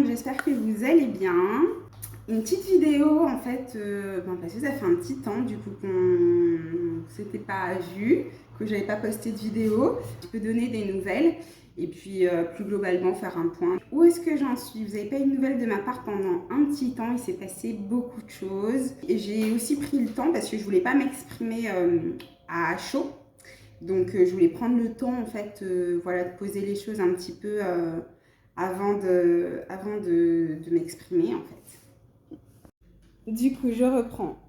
j'espère que vous allez bien. Une petite vidéo en fait, parce que ça fait un petit temps du coup qu'on ne s'était pas vu, que j'avais pas posté de vidéo. Je peux donner des nouvelles et puis plus globalement faire un point. Où est-ce que j'en suis? Vous n'avez pas eu de nouvelles de ma part pendant un petit temps, il s'est passé beaucoup de choses. Et j'ai aussi pris le temps parce que je voulais pas m'exprimer à chaud. Donc je voulais prendre le temps en fait de poser les choses un petit peu avant de m'exprimer en fait. Du coup, je reprends.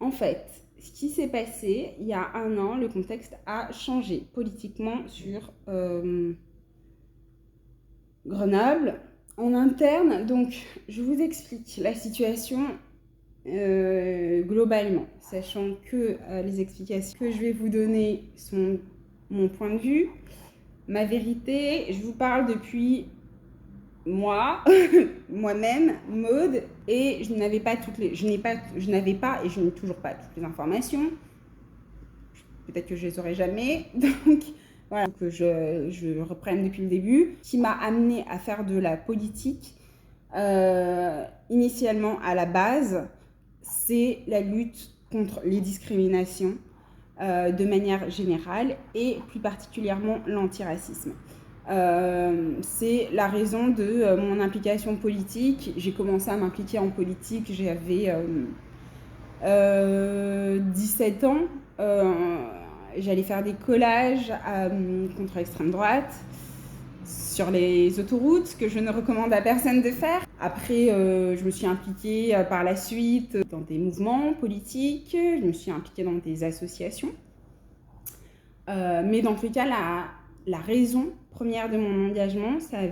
En fait, ce qui s'est passé, il y a un an, le contexte a changé politiquement sur Grenoble. En interne, donc, je vous explique la situation globalement, sachant que les explications que je vais vous donner sont mon point de vue, ma vérité. Je vous parle depuis moi-même, Maud, et je n'avais pas et je n'ai toujours pas toutes les informations. Peut-être que je les aurai jamais. Donc voilà, que je reprenne depuis le début. Ce qui m'a amenée à faire de la politique, initialement à la base, c'est la lutte contre les discriminations de manière générale et plus particulièrement l'antiracisme. C'est la raison de mon implication politique. J'ai commencé à m'impliquer en politique, j'avais 17 ans. J'allais faire des collages contre l'extrême droite sur les autoroutes, que je ne recommande à personne de faire. Après, je me suis impliquée par la suite dans des mouvements politiques, je me suis impliquée dans des associations. Mais dans tous les cas, la raison première de mon engagement, ça a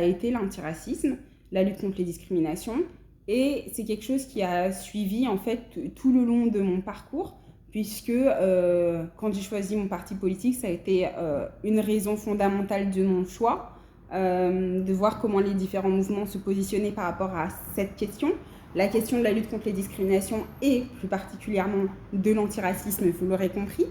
été l'antiracisme, la lutte contre les discriminations. Et c'est quelque chose qui a suivi en fait tout le long de mon parcours, puisque quand j'ai choisi mon parti politique, ça a été une raison fondamentale de mon choix, de voir comment les différents mouvements se positionnaient par rapport à cette question. La question de la lutte contre les discriminations et plus particulièrement de l'antiracisme, vous l'aurez compris.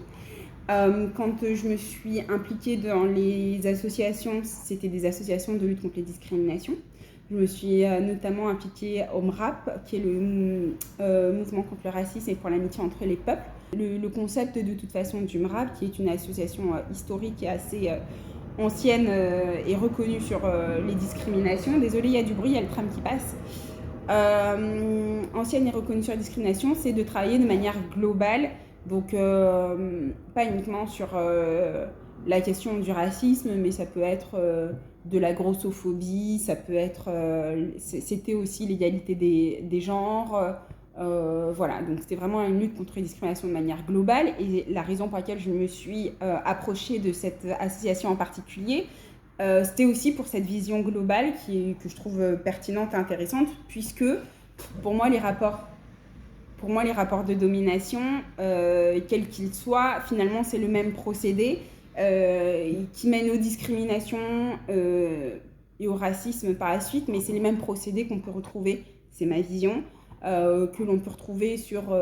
Quand je me suis impliquée dans les associations, c'était des associations de lutte contre les discriminations. Je me suis notamment impliquée au MRAP, qui est le mouvement contre le racisme et pour l'amitié entre les peuples. Le concept de toute façon du MRAP, qui est une association historique et assez ancienne et reconnue sur les discriminations. Désolée, il y a du bruit, il y a le tram qui passe. Ancienne et reconnue sur les discriminations, c'est de travailler de manière globale. Donc, pas uniquement sur la question du racisme, mais ça peut être de la grossophobie, ça peut être... c'était aussi l'égalité des genres. Voilà, donc c'était vraiment une lutte contre les discriminations de manière globale. Et la raison pour laquelle je me suis approchée de cette association en particulier, c'était aussi pour cette vision globale que je trouve pertinente et intéressante, puisque pour moi, les rapports de domination, quels qu'ils soient, finalement, c'est le même procédé qui mène aux discriminations et au racisme par la suite, mais c'est les mêmes procédés qu'on peut retrouver, c'est ma vision, que l'on peut retrouver sur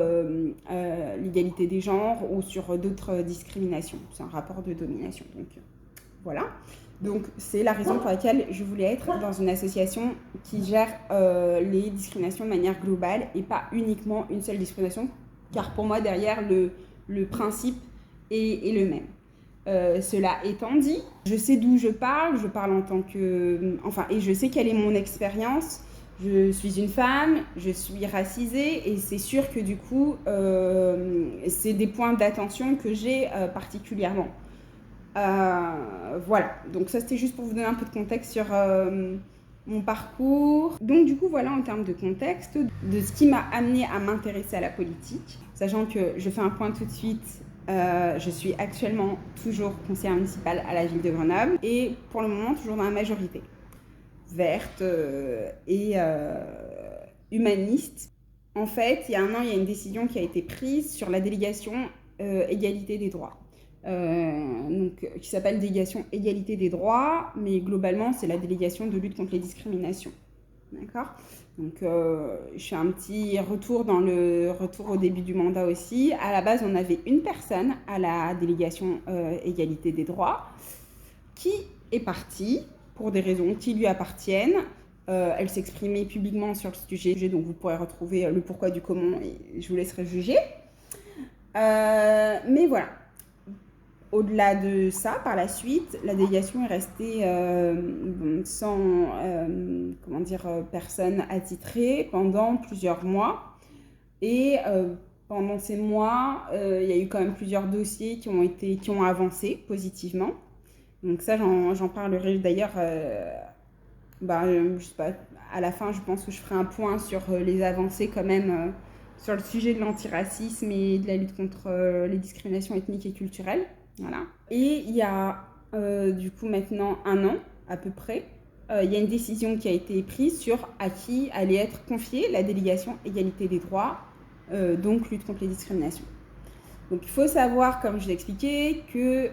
l'égalité des genres ou sur d'autres discriminations. C'est un rapport de domination. Donc, voilà. Donc, c'est la raison pour laquelle je voulais être dans une association qui gère les discriminations de manière globale et pas uniquement une seule discrimination, car pour moi, derrière, le principe est le même. Cela étant dit, je sais d'où je parle en tant que... et je sais quelle est mon expérience. Je suis une femme, je suis racisée et c'est sûr que du coup, c'est des points d'attention que j'ai particulièrement. Voilà, donc ça c'était juste pour vous donner un peu de contexte sur mon parcours. Donc du coup voilà, en termes de contexte, de ce qui m'a amenée à m'intéresser à la politique, sachant que je fais un point tout de suite, je suis actuellement toujours conseillère municipale à la ville de Grenoble et pour le moment toujours dans la majorité verte et humaniste. En fait, il y a un an, il y a une décision qui a été prise sur la délégation égalité des droits. Qui s'appelle délégation égalité des droits, mais globalement c'est la délégation de lutte contre les discriminations. D'accord ? Donc je fais un petit retour au début du mandat aussi. À la base, on avait une personne à la délégation égalité des droits qui est partie pour des raisons qui lui appartiennent. Elle s'exprimait publiquement sur le sujet, donc vous pourrez retrouver le pourquoi du comment et je vous laisserai juger. Mais voilà. Au-delà de ça, par la suite, la délégation est restée sans personne attitrée pendant plusieurs mois. Et pendant ces mois, il y a eu quand même plusieurs dossiers qui ont avancé positivement. Donc ça, j'en parlerai d'ailleurs, je sais pas, à la fin, je pense que je ferai un point sur les avancées quand même sur le sujet de l'antiracisme et de la lutte contre les discriminations ethniques et culturelles. Voilà. Et il y a du coup maintenant 1 an à peu près, il y a une décision qui a été prise sur à qui allait être confiée la délégation égalité des droits, donc lutte contre les discriminations. Donc il faut savoir, comme je l'ai expliqué, que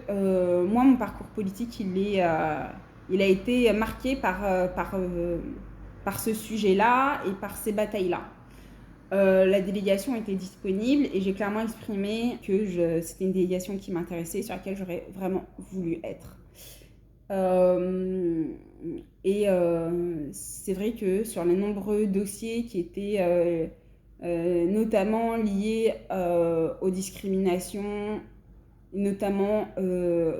moi mon parcours politique il a été marqué par ce sujet-là et par ces batailles-là. La délégation était disponible et j'ai clairement exprimé que c'était une délégation qui m'intéressait, sur laquelle j'aurais vraiment voulu être. C'est vrai que sur les nombreux dossiers qui étaient notamment liés aux discriminations, notamment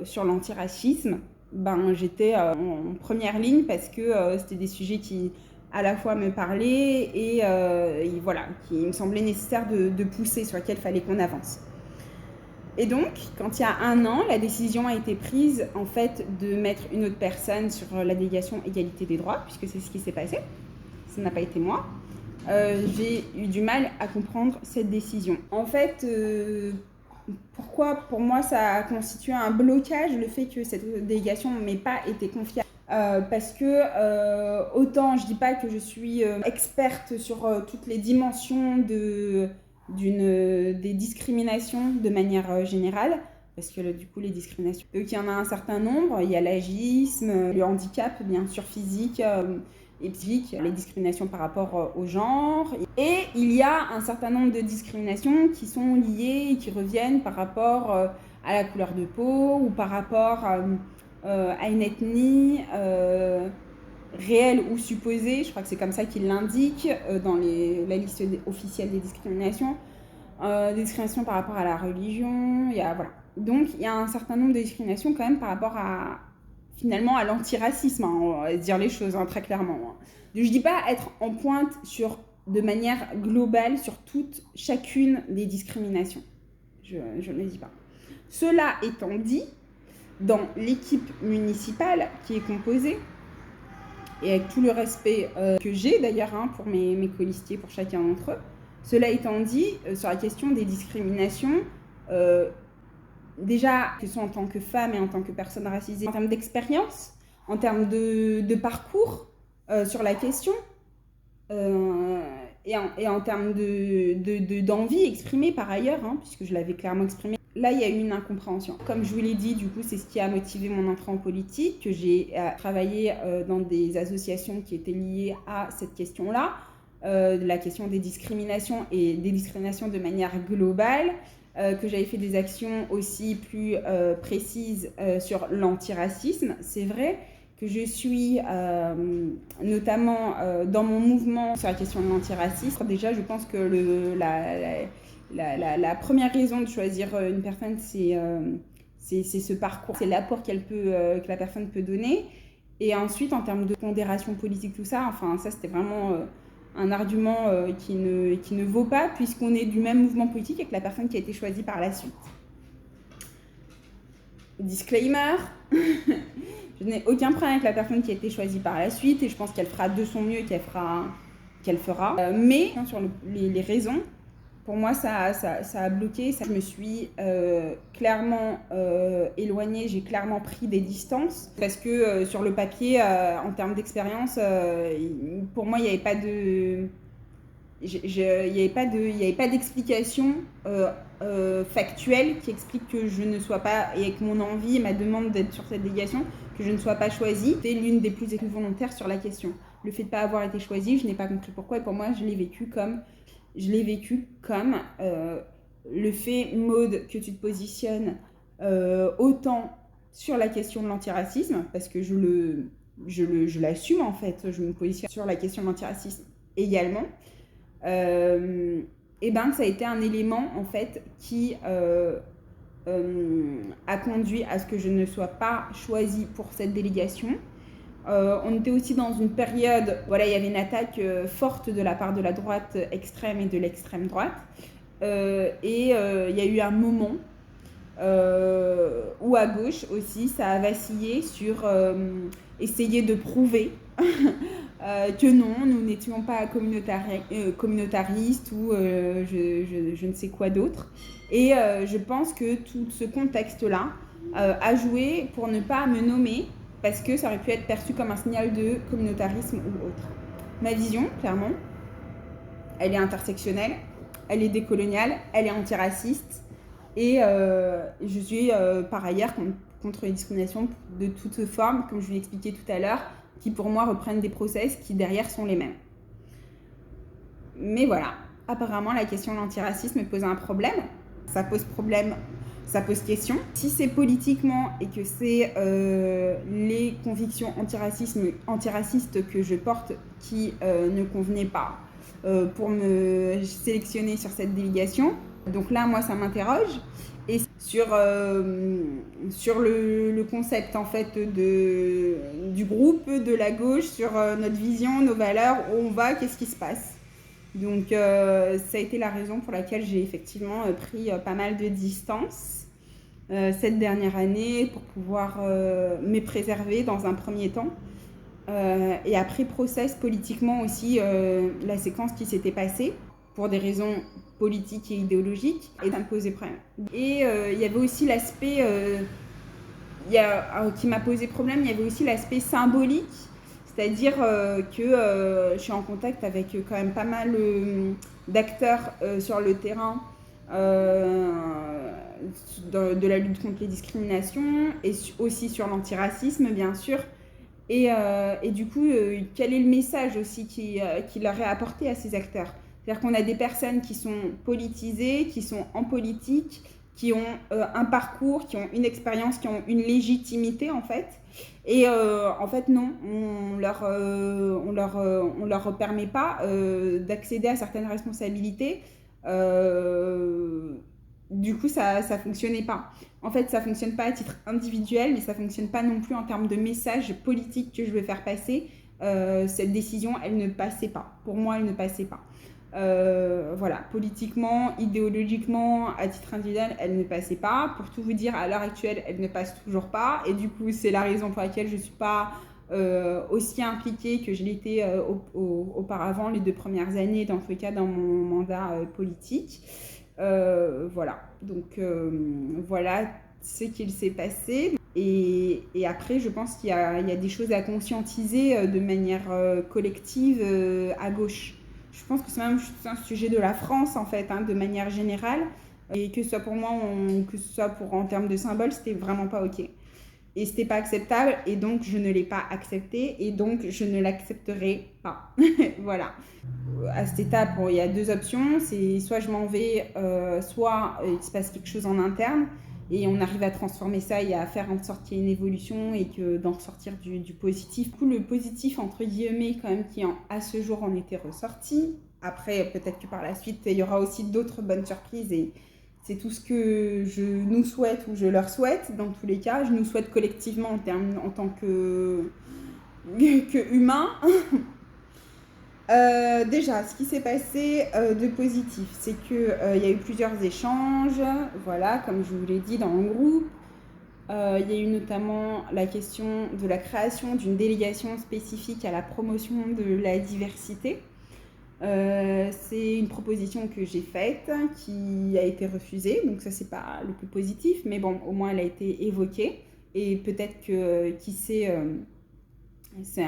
sur l'antiracisme, j'étais en première ligne parce que c'était des sujets qui à la fois me parlaient et voilà, qui me semblait nécessaire de pousser, sur lesquels il fallait qu'on avance. Et donc, quand il y a 1 an, la décision a été prise en fait de mettre une autre personne sur la délégation égalité des droits, puisque c'est ce qui s'est passé. Ça n'a pas été moi. J'ai eu du mal à comprendre cette décision. En fait, pourquoi pour moi ça a constitué un blocage, le fait que cette délégation ne m'ait pas été confiée. Parce que autant je dis pas que je suis experte sur toutes les dimensions des discriminations de manière générale, parce que du coup les discriminations, il y en a un certain nombre. Il y a l'agisme, le handicap bien sûr physique et psychique, les discriminations par rapport au genre, et il y a un certain nombre de discriminations qui sont liées et qui reviennent par rapport à la couleur de peau ou par rapport à une ethnie réelle ou supposée, je crois que c'est comme ça qu'il l'indique dans la liste officielle des discriminations par rapport à la religion, voilà. Donc il y a un certain nombre de discriminations quand même par rapport finalement à l'antiracisme, on va dire les choses très clairement. Je ne dis pas être en pointe de manière globale sur chacune des discriminations, je ne le dis pas. Cela étant dit, dans l'équipe municipale qui est composée, et avec tout le respect que j'ai d'ailleurs pour mes colistiers, pour chacun d'entre eux, cela étant dit, sur la question des discriminations, déjà, que ce soit en tant que femme et en tant que personne racisée, en termes d'expérience, en termes de parcours sur la question, et en termes d'envie exprimée par ailleurs, puisque je l'avais clairement exprimée. Là, il y a eu une incompréhension. Comme je vous l'ai dit, du coup, c'est ce qui a motivé mon entrée en politique, que j'ai travaillé dans des associations qui étaient liées à cette question-là, la question des discriminations et des discriminations de manière globale, que j'avais fait des actions aussi plus précises sur l'antiracisme. C'est vrai que je suis notamment dans mon mouvement sur la question de l'antiracisme. Déjà, je pense que la première raison de choisir une personne, c'est ce parcours, c'est l'apport que la personne peut donner. Et ensuite, en termes de pondération politique, tout ça, ça c'était vraiment un argument qui ne vaut pas, puisqu'on est du même mouvement politique avec la personne qui a été choisie par la suite. Disclaimer, je n'ai aucun problème avec la personne qui a été choisie par la suite, et je pense qu'elle fera de son mieux qu'elle fera. Mais sur les raisons, pour moi, ça a bloqué. Je me suis clairement éloignée, j'ai clairement pris des distances. Parce que sur le papier, en termes d'expérience, pour moi, il n'y avait pas de... Il n'y avait pas d'explication factuelle qui explique que je ne sois pas, et avec mon envie et ma demande d'être sur cette délégation, que je ne sois pas choisie. C'était l'une des plus volontaires sur la question. Le fait de ne pas avoir été choisie, je n'ai pas compris pourquoi, et pour moi, je l'ai vécu comme le fait, Maud, que tu te positionnes autant sur la question de l'antiracisme, parce que je le je l'assume en fait, je me positionne sur la question de l'antiracisme également. Et ben ça a été un élément en fait qui a conduit à ce que je ne sois pas choisie pour cette délégation. On était aussi dans une période, voilà, il y avait une attaque forte de la part de la droite extrême et de l'extrême droite. Il y a eu un moment où à gauche aussi, ça a vacillé sur essayer de prouver que non, nous n'étions pas communautaristes ou je ne sais quoi d'autre. Et je pense que tout ce contexte-là a joué pour ne pas me nommer parce que ça aurait pu être perçu comme un signal de communautarisme ou autre. Ma vision, clairement, elle est intersectionnelle, elle est décoloniale, elle est antiraciste et je suis par ailleurs contre les discriminations de toutes formes, comme je vous l'ai expliqué tout à l'heure, qui pour moi reprennent des process qui derrière sont les mêmes. Mais voilà, apparemment la question de l'antiracisme pose un problème. Ça pose problème, ça pose question. Si c'est politiquement et que c'est les convictions antiraciste que je porte qui ne convenaient pas pour me sélectionner sur cette délégation, donc là moi ça m'interroge. Et sur le concept en fait du groupe, de la gauche, sur notre vision, nos valeurs, où on va, qu'est-ce qui se passe. Donc ça a été la raison pour laquelle j'ai effectivement pris pas mal de distance cette dernière année pour pouvoir me préserver dans un premier temps. Et après process politiquement aussi la séquence qui s'était passée pour des raisons politiques et idéologiques, et ça me posait problème. Et il y avait aussi l'aspect qui m'a posé problème, il y avait aussi l'aspect symbolique, c'est-à-dire que je suis en contact avec quand même pas mal d'acteurs sur le terrain de la lutte contre les discriminations et aussi sur l'antiracisme bien sûr. Et du coup, quel est le message aussi qui leur est apporté à ces acteurs ? C'est-à-dire qu'on a des personnes qui sont politisées, qui sont en politique, qui ont un parcours, qui ont une expérience, qui ont une légitimité en fait. Et en fait non, on leur permet pas d'accéder à certaines responsabilités. Du coup, ça fonctionnait pas. En fait, ça fonctionne pas à titre individuel, mais ça fonctionne pas non plus en termes de message politique que je veux faire passer. Cette décision, elle ne passait pas. Pour moi, elle ne passait pas. Voilà, politiquement, idéologiquement, à titre individuel, elle ne passait pas. Pour tout vous dire, à l'heure actuelle, elle ne passe toujours pas. Et du coup, c'est la raison pour laquelle je ne suis pas aussi impliquée que je l'étais auparavant, les 2 premières années, dans tous les cas, dans mon mandat politique. Voilà, donc voilà ce qu'il s'est passé. Et après, je pense qu'il y a des choses à conscientiser de manière collective à gauche. Je pense que c'est même un sujet de la France, en fait, hein, de manière générale. Et que ce soit pour moi, que ce soit en termes de symboles, c'était vraiment pas OK. Et c'était pas acceptable, et donc je ne l'ai pas accepté, et donc je ne l'accepterai pas. Voilà. À cette étape, bon, il y a 2 options. C'est soit je m'en vais, soit il se passe quelque chose en interne, et on arrive à transformer ça et à faire en sorte qu'il y ait une évolution et d'en ressortir du positif. Du coup, le positif, entre guillemets, quand même, qui à ce jour en était ressorti. Après, peut-être que par la suite, il y aura aussi d'autres bonnes surprises, et c'est tout ce que je nous souhaite ou je leur souhaite. Dans tous les cas, je nous souhaite collectivement en tant que humains. Déjà, ce qui s'est passé de positif, c'est qu'il y a eu plusieurs échanges, voilà, comme je vous l'ai dit dans le groupe. Il y a eu notamment la question de la création d'une délégation spécifique à la promotion de la diversité. C'est une proposition que j'ai faite, qui a été refusée, donc ça c'est pas le plus positif, mais bon, au moins elle a été évoquée, et peut-être que, qui sait, c'est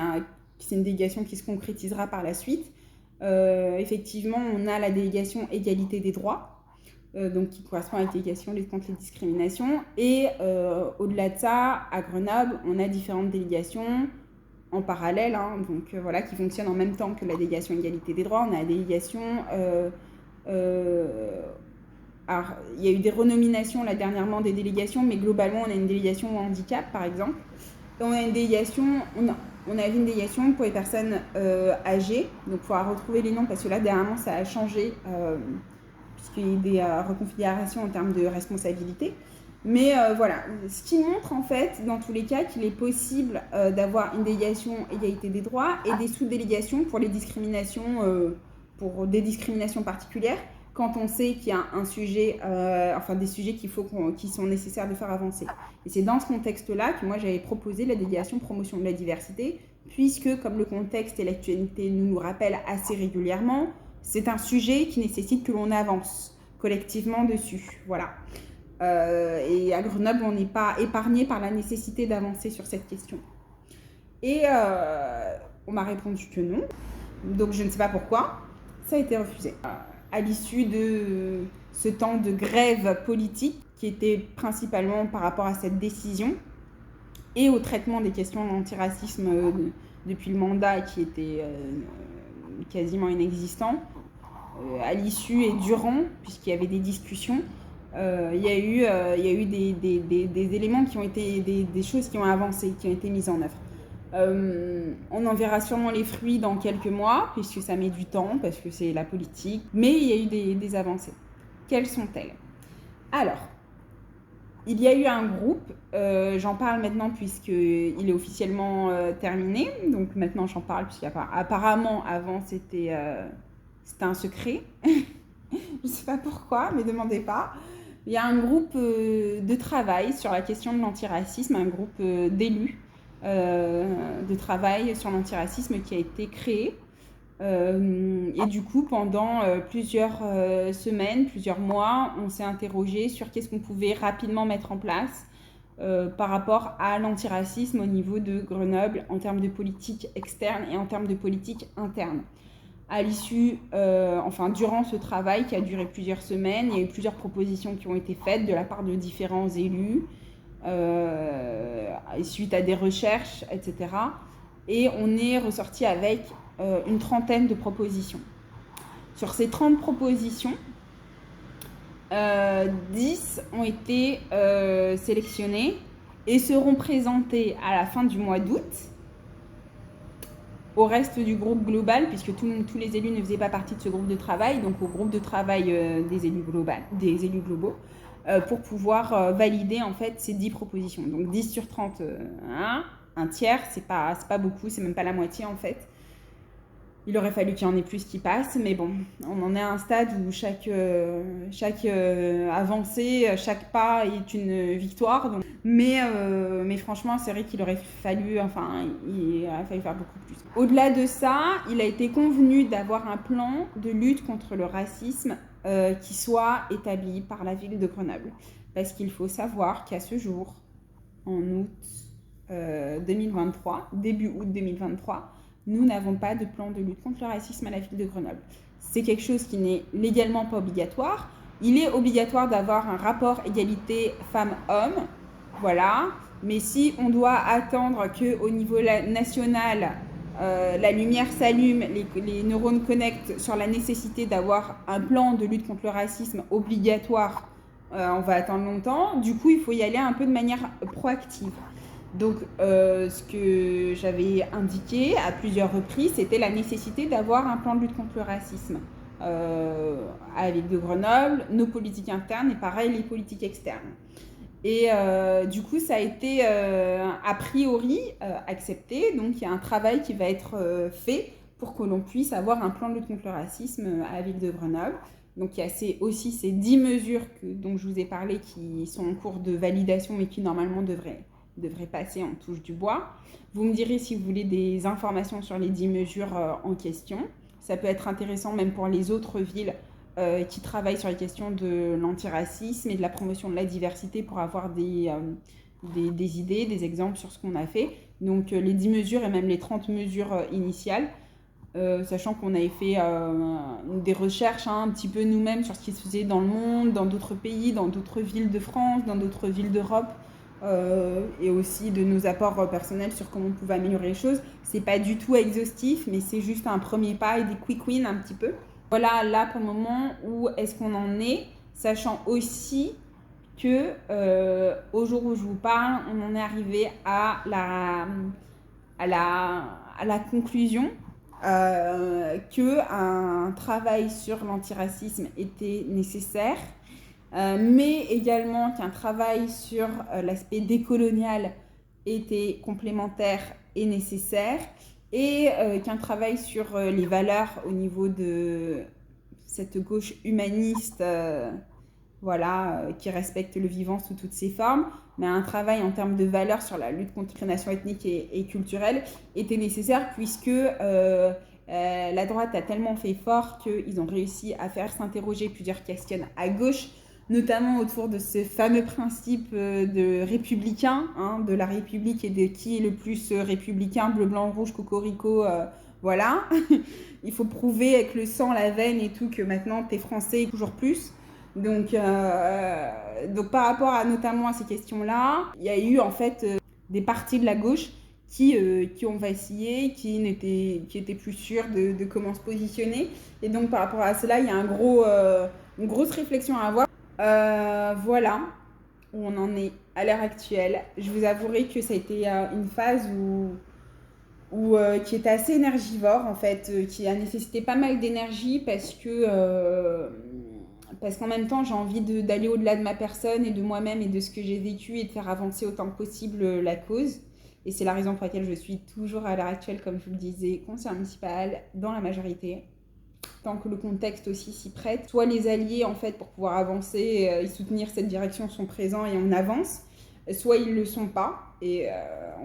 une délégation qui se concrétisera par la suite. Effectivement, on a la délégation égalité des droits, donc qui correspond à la délégation lutte contre les discriminations. Et au-delà de ça, à Grenoble, on a différentes délégations en parallèle, hein, donc voilà, qui fonctionnent en même temps que la délégation égalité des droits. On a la délégation... alors, il y a eu des renominations là dernièrement des délégations, mais globalement, on a une délégation au handicap, par exemple. Et on a une délégation... On avait une déviation pour les personnes âgées, donc il faudra retrouver les noms parce que là, dernièrement, ça a changé, puisqu'il y a eu des reconfigurations en termes de responsabilité. Mais voilà, ce qui montre en fait, dans tous les cas, qu'il est possible d'avoir une délégation égalité des droits et des sous-délégations pour les discriminations, pour des discriminations particulières, quand on sait qu'il y a un sujet, enfin des sujets qui sont nécessaires de faire avancer. Et c'est dans ce contexte-là que moi j'avais proposé la délégation promotion de la diversité, puisque comme le contexte et l'actualité nous rappellent assez régulièrement, c'est un sujet qui nécessite que l'on avance collectivement dessus. Voilà. Et à Grenoble, on n'est pas épargné par la nécessité d'avancer sur cette question. Et on m'a répondu que non, donc je ne sais pas pourquoi, ça a été refusé. À l'issue de ce temps de grève politique, qui était principalement par rapport à cette décision, et au traitement des questions d'antiracisme depuis le mandat qui était quasiment inexistant, à l'issue et durant, puisqu'il y avait des discussions, il y a eu des éléments qui ont été, des choses qui ont avancé, qui ont été mises en œuvre. On en verra sûrement les fruits dans quelques mois, puisque ça met du temps, parce que c'est la politique, mais il y a eu des avancées. Quelles sont-elles? Alors, il y a eu un groupe, j'en parle maintenant puisqu'il est officiellement terminé, donc maintenant j'en parle puisqu'apparemment avant c'était un secret, je ne sais pas pourquoi, mais demandez pas. Il y a un groupe de travail sur la question de l'antiracisme, un groupe d'élus de travail sur l'antiracisme qui a été créé. Et du coup, pendant plusieurs semaines, plusieurs mois, on s'est interrogé sur qu'est-ce qu'on pouvait rapidement mettre en place par rapport à l'antiracisme au niveau de Grenoble en termes de politique externe et en termes de politique interne. À l'issue, durant ce travail qui a duré plusieurs semaines, il y a eu plusieurs propositions qui ont été faites de la part de différents élus, suite à des recherches, etc. Et on est ressorti avec une trentaine de propositions. Sur ces 30 propositions, 10 ont été sélectionnées et seront présentées à la fin du mois d'août au reste du groupe global, puisque tous les élus ne faisaient pas partie de ce groupe de travail, donc au groupe de travail des élus globaux, pour pouvoir valider en fait ces 10 propositions. Donc 10 sur 30, un tiers, c'est pas beaucoup, c'est même pas la moitié en fait. Il aurait fallu qu'il y en ait plus qui passent, mais bon, on en est à un stade où chaque avancée, chaque pas est une victoire. Donc. Mais franchement, c'est vrai qu'il aurait fallu, il aurait fallu faire beaucoup plus. Au-delà de ça, il a été convenu d'avoir un plan de lutte contre le racisme qui soit établi par la ville de Grenoble. Parce qu'il faut savoir qu'à ce jour, en août 2023, début août 2023, nous n'avons pas de plan de lutte contre le racisme à la ville de Grenoble. C'est quelque chose qui n'est légalement pas obligatoire. Il est obligatoire d'avoir un rapport égalité femmes-hommes, voilà. Mais si on doit attendre qu'au niveau national, la lumière s'allume, les neurones connectent sur la nécessité d'avoir un plan de lutte contre le racisme obligatoire, on va attendre longtemps. Du coup, il faut y aller un peu de manière proactive. Donc, ce que j'avais indiqué à plusieurs reprises, c'était la nécessité d'avoir un plan de lutte contre le racisme à la ville de Grenoble, nos politiques internes et pareil, les politiques externes. Et du coup, ça a été a priori accepté. Donc, il y a un travail qui va être fait pour que l'on puisse avoir un plan de lutte contre le racisme à la ville de Grenoble. Donc, il y a aussi ces 10 mesures dont je vous ai parlé qui sont en cours de validation mais qui normalement devraient passer en touche du bois. Vous me direz si vous voulez des informations sur les 10 mesures en question. Ça peut être intéressant même pour les autres villes qui travaillent sur les questions de l'antiracisme et de la promotion de la diversité pour avoir des idées, des exemples sur ce qu'on a fait. Donc les 10 mesures et même les 30 mesures initiales, sachant qu'on avait fait des recherches un petit peu nous-mêmes sur ce qui se faisait dans le monde, dans d'autres pays, dans d'autres villes de France, dans d'autres villes d'Europe. Et aussi de nos apports personnels sur comment on pouvait améliorer les choses. C'est pas du tout exhaustif, mais c'est juste un premier pas et des quick wins un petit peu. Voilà, là pour le moment, où est-ce qu'on en est, sachant aussi que au jour où je vous parle, on en est arrivé à à la conclusion qu'un travail sur l'antiracisme était nécessaire, mais également qu'un travail sur l'aspect décolonial était complémentaire et nécessaire, et qu'un travail sur les valeurs au niveau de cette gauche humaniste qui respecte le vivant sous toutes ses formes, mais un travail en termes de valeurs sur la lutte contre les nations ethniques et culturelles était nécessaire, puisque la droite a tellement fait fort qu'ils ont réussi à faire s'interroger plusieurs questions à gauche, notamment autour de ce fameux principe de républicain, hein, de la République et de qui est le plus républicain, bleu, blanc, rouge, cocorico, voilà. Il faut prouver avec le sang, la veine et tout que maintenant t'es français toujours plus. Donc par rapport notamment à ces questions-là, il y a eu en fait des partis de la gauche qui ont vacillé, qui étaient plus sûrs de comment se positionner. Et donc par rapport à cela, il y a une grosse réflexion à avoir. Voilà où on en est à l'heure actuelle. Je vous avouerai que ça a été une phase qui était assez énergivore en fait, qui a nécessité pas mal d'énergie parce qu'en même temps j'ai envie d'aller au-delà de ma personne et de moi-même et de ce que j'ai vécu et de faire avancer autant que possible la cause. Et c'est la raison pour laquelle je suis toujours à l'heure actuelle, comme je vous le disais, conseillère municipale dans la majorité, tant que le contexte aussi s'y prête. Soit les alliés en fait pour pouvoir avancer et soutenir cette direction sont présents et on avance, soit ils ne le sont pas et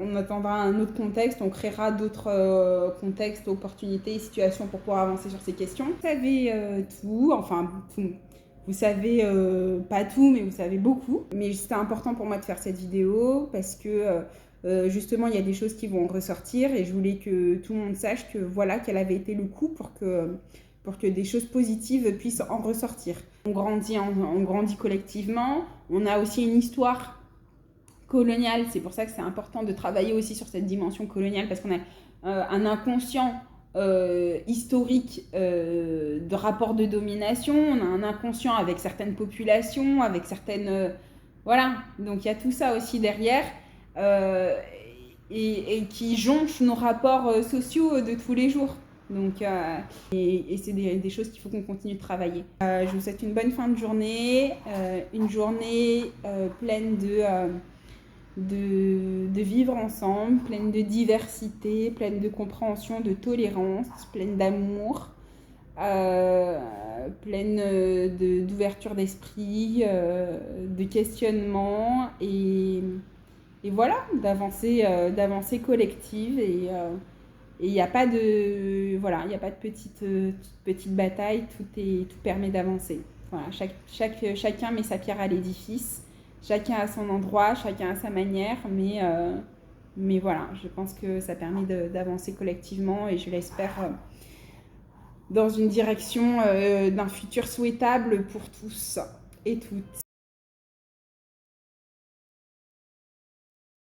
on attendra un autre contexte, on créera d'autres contextes, opportunités et situations pour pouvoir avancer sur ces questions. Vous savez tout, vous savez pas tout, mais vous savez beaucoup. Mais c'était important pour moi de faire cette vidéo parce que justement il y a des choses qui vont ressortir et je voulais que tout le monde sache que voilà, quel avait été le coup pour que des choses positives puissent en ressortir. On grandit collectivement, on a aussi une histoire coloniale, c'est pour ça que c'est important de travailler aussi sur cette dimension coloniale parce qu'on a un inconscient historique de rapports de domination, on a un inconscient avec certaines populations, avec certaines... voilà, donc il y a tout ça aussi derrière et qui jonche nos rapports sociaux de tous les jours. Donc, et c'est des choses qu'il faut qu'on continue de travailler. Je vous souhaite une bonne fin de journée, une journée pleine de vivre ensemble, pleine de diversité, pleine de compréhension, de tolérance, pleine d'amour, pleine d'ouverture d'esprit, de questionnement et voilà, d'avancer collective et il n'y a pas de petite bataille, tout permet d'avancer. Voilà, chacun met sa pierre à l'édifice. Chacun à son endroit, chacun à sa manière, mais voilà, je pense que ça permet d'avancer collectivement et je l'espère dans une direction d'un futur souhaitable pour tous et toutes.